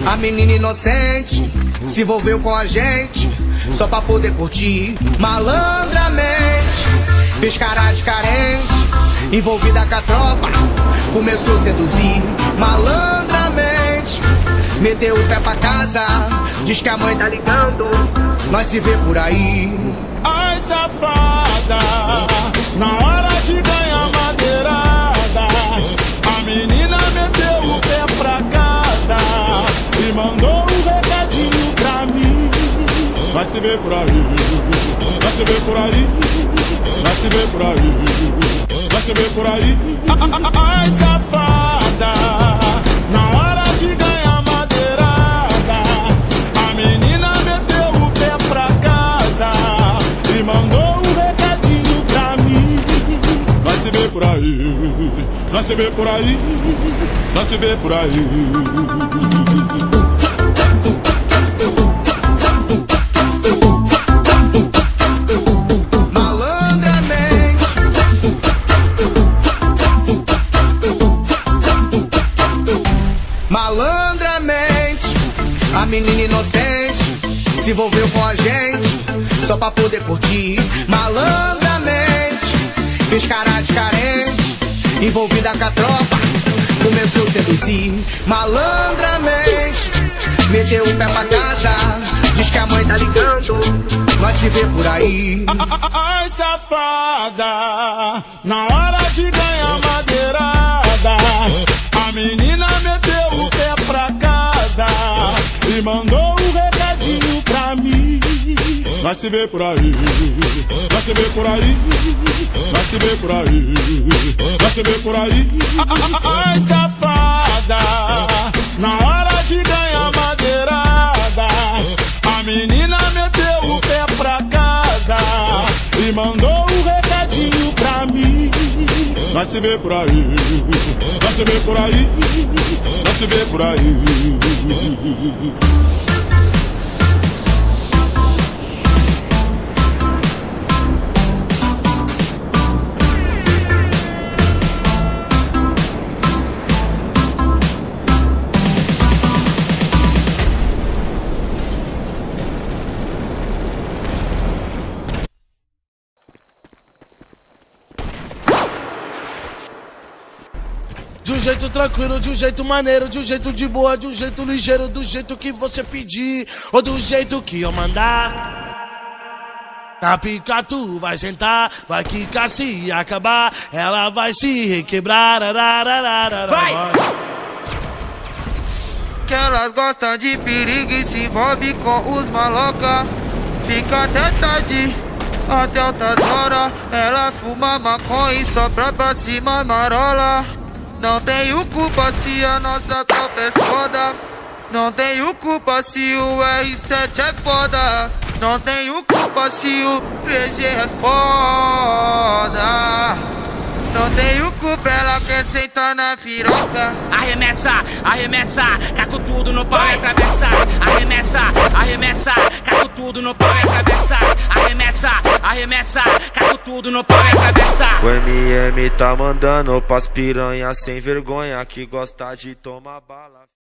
A menina inocente se envolveu com a gente só pra poder curtir malandramente. Fez cara de carente, envolvida com a tropa, começou a seduzir malandramente. Meteu o pé pra casa, diz que a mãe tá ligando, nós se vê por aí. Ai, safada, na hora de ganhar madeirada, a menina meteu o pé pra casa e mandou um recadinho pra mim. Vai se ver por aí, vai se ver por aí, vai se ver por aí, vai se ver por aí. Ai, safada, na hora de ganhar madeirada, a menina meteu o pé pra casa e mandou um recadinho pra mim. Vai se ver por aí, vai se ver por aí, vai se ver por aí. Malandramente, a menina inocente se envolveu com a gente só pra poder curtir malandramente. Fez cara de carente, envolvida com a tropa, começou a seduzir malandramente. Meteu o pé pra casa, diz que a mãe tá ligando, nós se vê por aí. Ai, safada, na hora de ganhar madeirada, a menina meteu o pé pra casa e mandou um recadinho pra mim. Vai se ver por aí, vai se ver por aí, vai se ver por aí, vai se ver por aí. Ai, safada, na hora de ganhar madeirada, a menina meteu o pé pra casa e mandou um recadinho pra mim. Vai se ver por aí, vai se ver por aí, vai se ver por aí. De um jeito tranquilo, de um jeito maneiro, de um jeito de boa, de um jeito ligeiro, do jeito que você pedir, ou do jeito que eu mandar. Na pica tu vai sentar, vai quicar se acabar, ela vai se requebrar. Vai! Que elas gostam de perigo e se envolve com os maloca. Fica até tarde, até altas horas. Ela fuma maconha e sopra pra cima marola. Não tenho culpa se a nossa tropa é foda. Não tenho culpa se o R7 é foda. Não tenho culpa se o PG é foda. Não tenho culpa, ela quer sentar na piroca. Arremessa, arremessa, caco tudo no pau e atravessa. Arremessa, arremessa, caco tudo no pau e atravessa. Arremessa, arremessa, caco tudo no pau e atravessa. O MM tá mandando pras piranha sem vergonha que gosta de tomar bala.